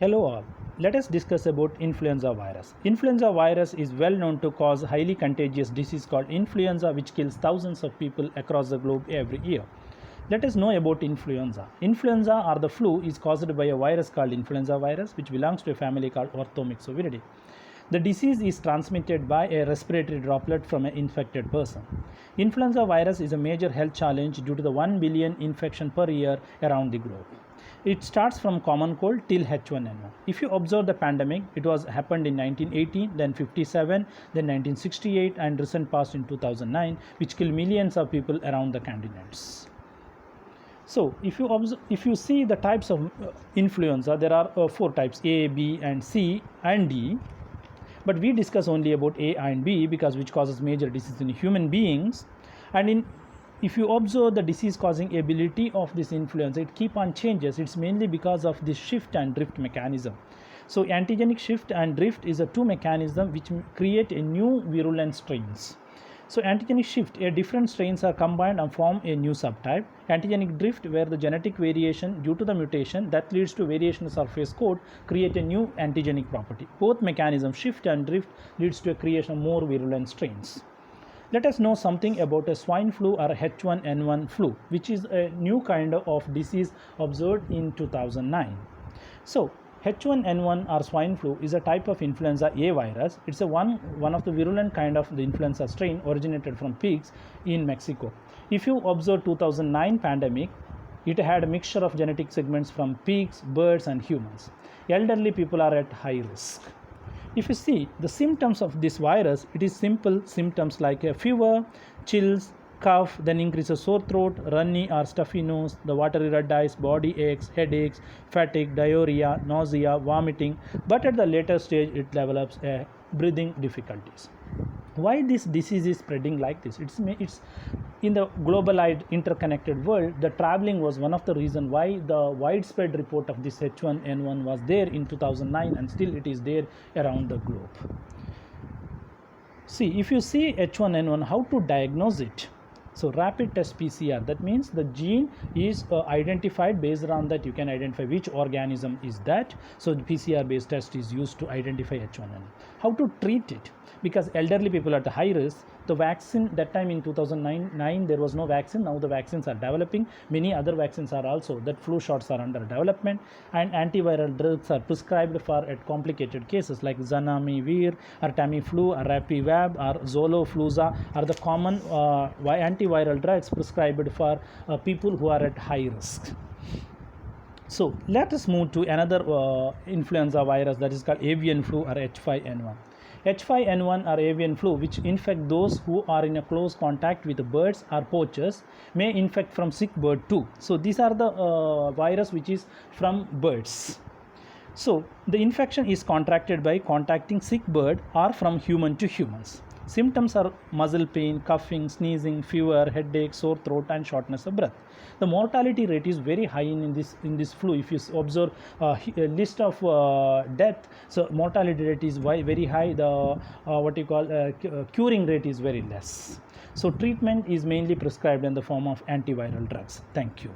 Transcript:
Hello all. Let us discuss about influenza virus. Influenza virus is well known to cause highly contagious disease called influenza which kills thousands of people across the globe every year. Let us know about influenza. Influenza or the flu is caused by a virus called influenza virus which belongs to a family called Orthomyxoviridae. The disease is transmitted by a respiratory droplet from an infected person. Influenza virus is a major health challenge due to the 1 billion infection per year around the globe. It starts from common cold till H1N1. If you observe the pandemic, it was happened in 1918, then 57, then 1968, and recent past in 2009, which killed millions of people around the continents. So, if you see the types of influenza, there are 4 types: A, B, and C, and D. But we discuss only about A and B because which causes major disease in human beings. And if you observe the disease causing ability of this influenza, it keep on changes. It's mainly because of this shift and drift mechanism. So antigenic shift and drift is a two mechanism which create a new virulent strains. So antigenic shift, different strains are combined and form a new subtype. Antigenic drift, where the genetic variation due to the mutation that leads to variation in surface code create a new antigenic property. Both mechanisms, shift and drift, leads to a creation of more virulent strains. Let us know something about a swine flu or a H1N1 flu, which is a new kind of disease observed in 2009. So H1N1 or swine flu is a type of influenza A virus. It's one of the virulent kind of the influenza strain originated from pigs in Mexico. If you observe 2009 pandemic, it had a mixture of genetic segments from pigs, birds, and humans. Elderly people are at high risk. If you see the symptoms of this virus, it is simple symptoms like a fever, chills, cough, then increases sore throat, runny or stuffy nose, the watery red eyes, body aches, headaches, fatigue, diarrhea, nausea, vomiting. But at the later stage, it develops breathing difficulties. Why this disease is spreading like this? It's in the globalized interconnected world. The traveling was one of the reasons why the widespread report of this H1N1 was there in 2009, and still it is there around the globe. See, if you see H1N1, how to diagnose it? So rapid test PCR, that means the gene is identified. Based on that, you can identify which organism is that. So the PCR based test is used to identify H1N1. How to treat it? Because elderly people are at high risk. The vaccine, that time in 2009 there was no vaccine. Now the vaccines are developing. Many other vaccines are also, that flu shots are under development, and antiviral drugs are prescribed for at complicated cases like Zanamivir or Tamiflu or Rapivab or Zolofluza are the common antiviral drugs prescribed for people who are at high risk. So let us move to another influenza virus, that is called avian flu or H5N1. H5N1 or avian flu, which infect those who are in a close contact with birds or poachers, may infect from sick bird too. So these are the virus which is from birds. So the infection is contracted by contacting sick bird or from human to humans. Symptoms are muscle pain, coughing, sneezing, fever, headache, sore throat, and shortness of breath. The mortality rate is very high in this flu. If you observe a list of death, so mortality rate is very high. The curing rate is very less. So treatment is mainly prescribed in the form of antiviral drugs. Thank you.